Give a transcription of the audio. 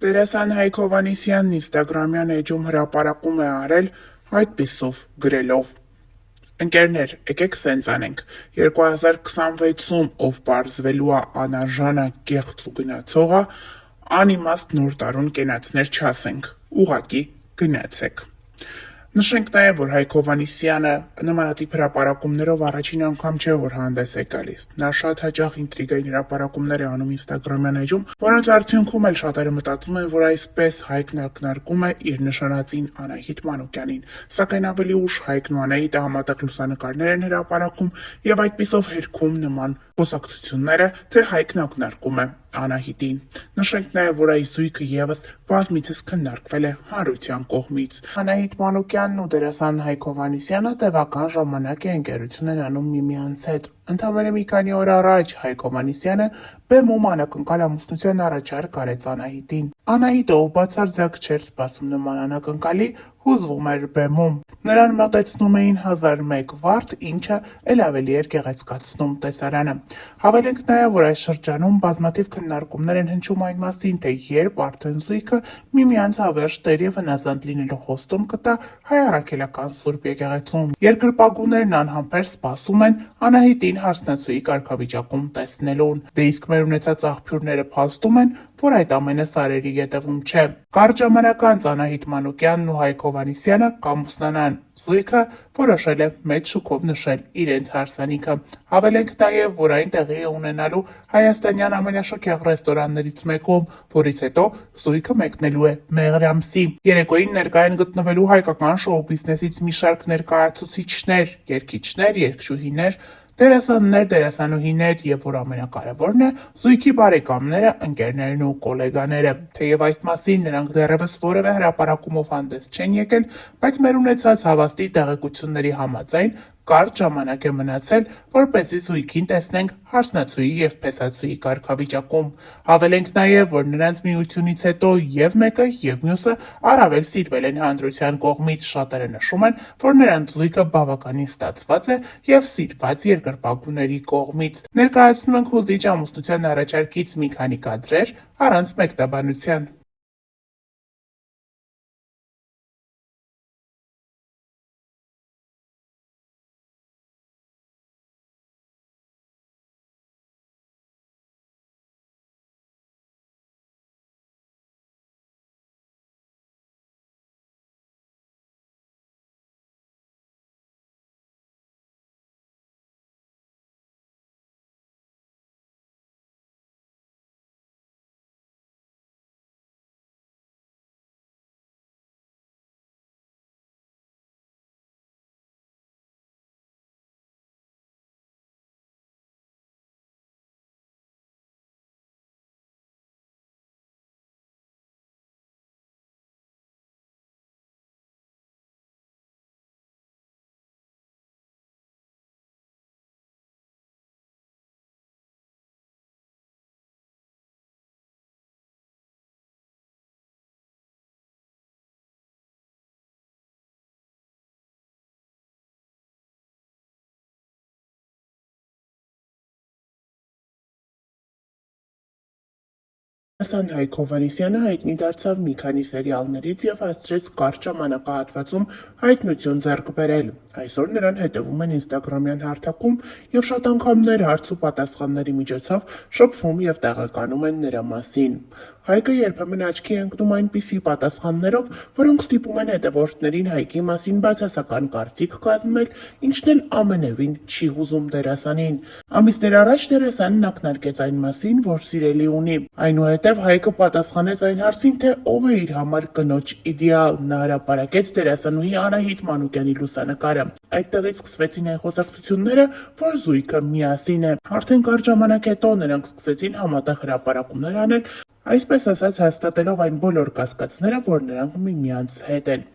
Դերասան Հայկ Հովհաննիսյանն ինստագրամյան էջում հրապարակում է արել այդպիսով գրելով. «Ընկերներ, եկեք սենց անենք, 2026-ում ով պարզվելու ա անարժանա կեղծ ու գնացողը, անիմաստ նոր տարուն կենացներ չասենք, ուղղակի գնացեք»։ Նշենք նաև, որ Հայկ Հովհաննիսյանը նմանատիպ հրապարակումներով առաջին անգամ չէ, որ հանդես է գալիս։ Նա շատ հաճախ ինտրիգային հրապարակումներ է անում ինստագրամյան էջում, որոնց արդյունքում էլ շատերը մտածում են, որ այսպես Հայկն ակնարկում է իր նշանածին Անահիտ Մանուկյանին, սակայն ավելի ուշ Հայկն ու Անահիտը համատեղ լուսանկարներ են հրապարակում եւ այդպիսով հերքում նման խոսակցությունները, թե Հայկն ակնարկում է Անահիտին։ Նշենք նաև, որ այս զույգը եւս բազմիցս քննարկվել է հանրության կողմից։ Անահիտ Մանուկյանն ու դերասան Հայկ Հովհաննիսյանը տևական ժամանակ է ընկերություն են անում միմյանց հետ։ Ընդամենը մի քանի օր առաջ Հայկ Հովհաննիսյանը բեմում անակնկալ ամուսնության առաջարկ արեց Անահիտին։ Անահիտը, ով բացարձակ չէր սպասում նման անակնկալի, հուզվում էր բեմում։ Նրան մոտեցնում էին 1001 վարդ, ինչը էլ ավելի էր գեղեցկացնում տեսարանը։ Հավելենք նաև, որ այս շրջանում բազմաթիվ քննարկումներ են հնչում այն մասին, թե երբ արդեն զույգը միմյանց հավերժ տեր եւ հնազանդ լինելու խոստում կտա հայ առաքելական Սուրբ եկեղեցում։ Երկրպագուներն անհամբեր սպասում են Անահիտին հարսնացուի կարգավիճակում տեսնելուն։ Դե իսկ մեր ունեցած աղբյուրները փաստում են, որ այդ ամենը սարերի ետևում չէ։ Կարճ ժամանակ անց Անահիտ Մանուկյանն ու Հայկ Հովհաննիսյանը կամուսնանան։ Զույգը որոշել է մեծ շուկով նշել իրենց հարսանիքը։ Հավելենք նաև, որ այն տեղի է ունենալու հայաստանյան ամենաշքեղ ռեստորաններից մեկում, որից հետո զույգը մեկնելու է Մեղրամսի։ Երեկոյին ներկա են գտնվելու հայկական շոու բիզնեսից մի շարք ներկայացուցիչներ, երգիչներ, երգչուհիներ, դերասաններ, դերասանուհիներ եւ որ ամենակարևորն է, զույգի բարեկամները, ընկերներն ու գոլեգաները։ Թեև այս մասին նրանք դեռևս որևէ հրապարակումով հանդես չեն եկել, բայց մեր ունեցած հավաստի տեղեկությունների համաձայն կարճ ժամանակ է մնացել, որպեսզի զույգին տեսնենք հարսնացուի եւ փեսացուի կարգավիճակում։ Հավելենք նաև, որ նրանց միությունից հետո եւ մեկը եւ մյուսը առավել սիրվել են հանրության կողմից։ Շատերը նշում են, որ նրանց զույգը բավականին ստացված է եւ սիրված երկրպագուների կողմից։ Ներկայացնում ենք հուզիչ ամուսնության առաջարկից մի քանի կադրեր առանց մեկնաբանության։ Դերասան Հայկ Հովհաննիսյանը հայտնի դարձավ մի քանի սերիալներից եւ հասցրեց կարճ ժամանակահատվածում հայտնություն ձեռք բերել։ Այսօր նրան հետևում են ինստագրամյան հարթակում եւ շատ անգամներ հարց ու պատասխանների միջոցով շփվում եւ տեղեկանում են նրա մասին։ Հայկը երբեմն աչքի է ընկնում այնպիսի պատասխաններով, որոնք ստիպում են հետևորդներին Հայկի մասին բացասական կարծիք կազմել, ինչն էլ ամենևին չի հուզում դերասանին։ Ամիսներ առաջ դերասանն ակնարկեց այն մասին, որ սիրելի ունի։ Այնուհետև Հայկը պատասխանեց այն հարցին, թե ով է իր համար կնոջ իդեալ։ Նա հրապարակեց դերասանուհի Անահիտ Մանուկյանի լուսանկարը։ Այդտեղից սկսվեցին այն խոսակցությունները, որ զույգը միասին է։ Արդեն կարճ ժամանակ հետո նրանք սկսեցին համատեղ հրապարակումներ անել, այսպես ասած հաստատելով այն բոլոր կասկածները, որ նրանք միմյանց հետ են։